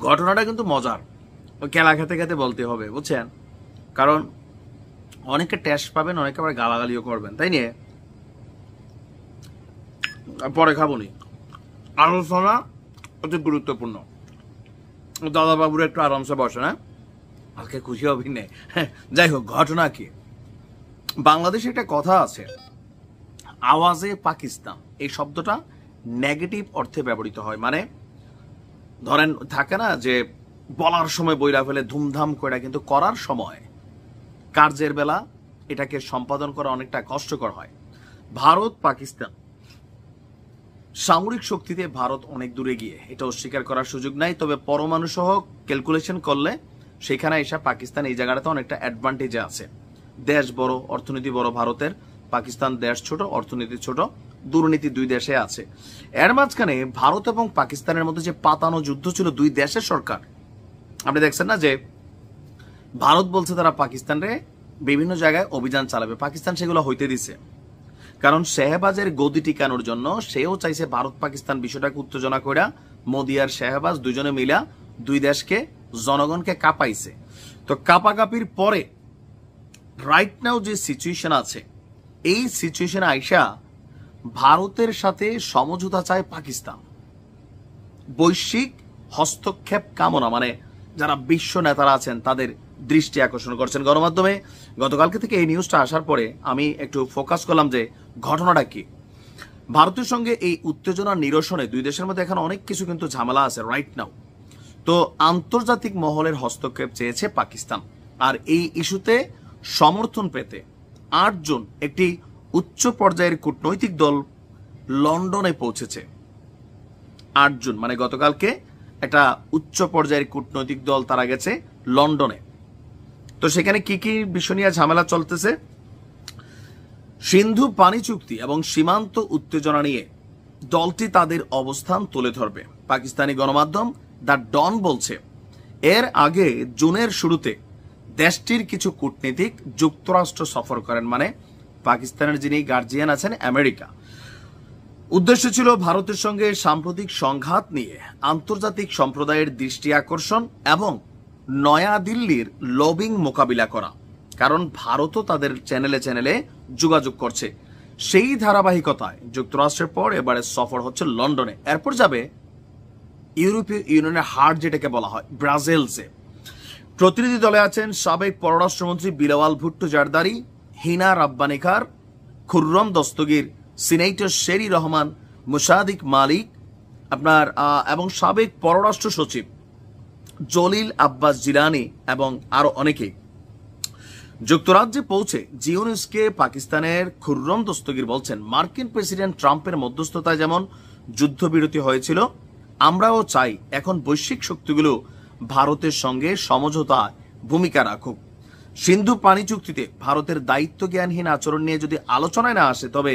ঘটনাটা কিন্তু মজার, খেলা খেতে খেতে বলতে হবে, বুঝছেন? কারণ অনেকে টেস্ট পাবেন, অনেকে আবার গালাগালিও করবেন, তাই নিয়ে পরে খাবনি। আলোচনা অতি গুরুত্বপূর্ণ। দাদা বাবুরা একটু আরামসে বসে, না আজকে খুশি হবি নে। যাই হোক, ঘটনা কি, বাংলাদেশে একটা কথা আছে, আওয়াজে পাকিস্তান, এই শব্দটা নেগেটিভ অর্থে ব্যবহৃত হয়। মানে ধরেন থাকে না যে বলার সময় বইরা ফেলে ধুমধাম করে, কিন্তু করার সময় কার্যের বেলা এটাকে সম্পাদন করা অনেকটা কষ্টকর হয়। ভারত পাকিস্তান সামরিক শক্তিতে ভারত অনেক দূরে গিয়ে, এটা অস্বীকার করার সুযোগ নাই। তবে পরমাণু সহ ক্যালকুলেশন করলে সেখানে এসে পাকিস্তান এই জায়গাটাতে অনেকটা অ্যাডভান্টেজে আছে। দেশ বড়, অর্থনীতি বড় ভারতের, পাকিস্তান দেশ ছোট, অর্থনীতি ছোট, দুর্নীতি দুই দেশে আছে। এর মাঝখানে ভারত এবং পাকিস্তানের মধ্যে যে পাতানো যুদ্ধ ছিল দুই দেশের সরকার, আপনি দেখছেন না যে ভারত বলছে তারা পাকিস্তানে বিভিন্ন জায়গায় অভিযান চালাবে, পাকিস্তান সেগুলো হইতে দিছে। কারণ শেহবাজের গদি টিকানোর জন্য সেও চাইছে ভারত পাকিস্তান বিষয়টাকে উত্তেজনা করে, মোদি আর শেহবাজ দুজনে মিলা দুই দেশকে, জনগণকে কাঁপাইছে। তো কাপাকাপির পরে রাইট নাও যে সিচুয়েশন আছে, এই সিচুয়েশনে আইসা ভারতের সাথে সমঝোতা চায় পাকিস্তান। বৈশ্বিক হস্তক্ষেপ কামনা, মানে যারা বিশ্ব নেতারা আছেন তাদের দৃষ্টি আকর্ষণ করছেন গণমাধ্যমে। গতকালকে থেকে এই নিউজটা আসার পরে আমি একটু ফোকাস করলাম যে ঘটনাটা কি। ভারতের সঙ্গে এই উত্তেজনা নিরসনে দুই দেশের মধ্যে এখন অনেক কিছু কিন্তু ঝামেলা আছে রাইট নাও। তো আন্তর্জাতিক মহলের হস্তক্ষেপ চেয়েছে পাকিস্তান, আর এই ইস্যুতে সমর্থন পেতে 8 জন একটি উচ্চ পর্যায়ের কূটনৈতিক দল লন্ডনে পৌঁছেছে। 8 জন, মানে গতকালকে একটা উচ্চ পর্যায়ের কূটনৈতিক দল তারা গেছে লন্ডনে। তো সেখানে কি কি বিষয় নিয়ে ঝামেলা চলতেছে, সিন্ধু পানি চুক্তি এবং সীমান্ত উত্তেজনা নিয়ে দলটি তাদের অবস্থান তুলে ধরবে। পাকিস্তানি গণমাধ্যম দ্য ডন বলছে, এর আগে জুনের শুরুতে দেশটির কিছু কূটনীতিক যুক্তরাষ্ট্র সফর করেন, মানে পাকিস্তানের যিনি গার্জিয়ান আছেন আমেরিকা। উদ্দেশ্য ছিল ভারতের সঙ্গে সাম্প্রতিক সংঘাত নিয়ে আন্তর্জাতিক সম্প্রদায়ের দৃষ্টি আকর্ষণ এবং নয়াদিল্লির লবিং মোকাবিলা করা। কারণ ভারতও তাদের চ্যানেলে চ্যানেলে যোগাযোগ করছে। সেই ধারাবাহিকতায় যুক্তরাষ্ট্রের পর এবারে সফর হচ্ছে লন্ডনে, এরপর যাবে ইউরোপীয় ইউনিয়নের হার্ট যেটাকে বলা হয় ব্রাজিলসে। প্রতিনিধি দলে আছেন সাবেক পররাষ্ট্রমন্ত্রী বিলাওয়াল ভুট্টো জারদারি, হিনা রাব্বানি খার, খুররম দস্তগীর, সিনেটর শেরি রহমান, মুশাদিক মালিক আপনার এবং সাবেক পররাষ্ট্র সচিব জলিল আব্বাস জিলানি এবং আরো অনেকেই। যুক্তরাজ্যে পৌঁছে জিওনিসকে পাকিস্তানের খুররম দস্তগীর বলছেন, মার্কিন প্রেসিডেন্ট ট্রাম্পের মধ্যস্থতায় যেমন যুদ্ধবিরতি হয়েছিল, আমরাও চাই এখন বৈশ্বিক শক্তিগুলো ভারতের সঙ্গে সমঝোতায় ভূমিকা রাখুক। সিন্ধু পানি চুক্তিতে ভারতের দায়িত্ব জ্ঞানহীন আচরণ নিয়ে যদি আলোচনায় না আসে, তবে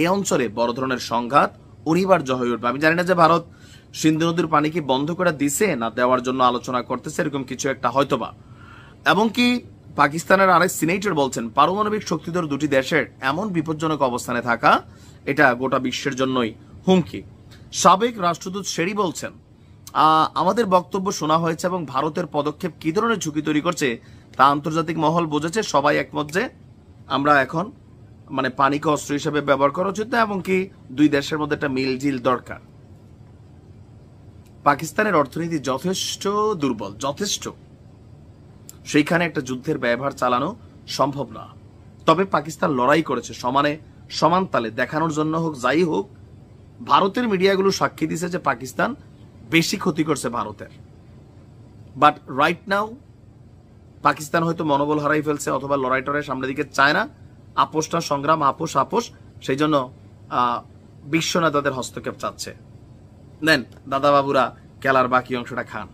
এ অঞ্চলে বড় ধরনের সংঘাত অনিবার্য হয়ে উঠবে। আমি জানি না যে ভারত সিন্ধু নদীর পানি কি বন্ধ করে দিছে না দেওয়ার জন্য আলোচনা করতেছে, এরকম কিছু একটা হয়তোবা। এবং কি পাকিস্তানের আরেক সিনেটর বলছেন, পারমাণবিক শক্তিধর দুটি দেশের এমন বিপজ্জনক অবস্থানে থাকা এটা গোটা বিশ্বের জন্যই হুমকি। সাবেক রাষ্ট্রদূত শেরি বলছেন, আমাদের বক্তব্য শোনা হয়েছে এবং ভারতের পদক্ষেপ কি ধরনের ঝুঁকি তৈরি করছে তা আন্তর্জাতিক মহল বুঝেছে। সবাই একমত যে আমরা এখন মানে পানিকে অস্ত্র হিসেবে ব্যবহার করা উচিত না, এবং কি দুই দেশের মধ্যে একটা মিলজিল দরকার। পাকিস্তানের অর্থনীতি যথেষ্ট দুর্বল, যথেষ্ট, সেইখানে একটা যুদ্ধের ব্যবহার চালানো সম্ভব না। তবে পাকিস্তান লড়াই করেছে সমানে সমান তালে, দেখানোর জন্য হোক যাই হোক। ভারতের মিডিয়াগুলো সাক্ষী দিছে যে পাকিস্তান বেশি ক্ষতি করছে ভারতের। বাট রাইট নাও পাকিস্তান হয়তো মনোবল হারাই ফেলছে, অথবা লড়াই টড়াই সামনের দিকে চায় না, আপোষটা সংগ্রাম, আপোষ আপোষ, সেই জন্য বিশ্ব নেতাদের হস্তক্ষেপ চাচ্ছে। দেন দাদা বাবুরা খেলার বাকি অংশটা খান।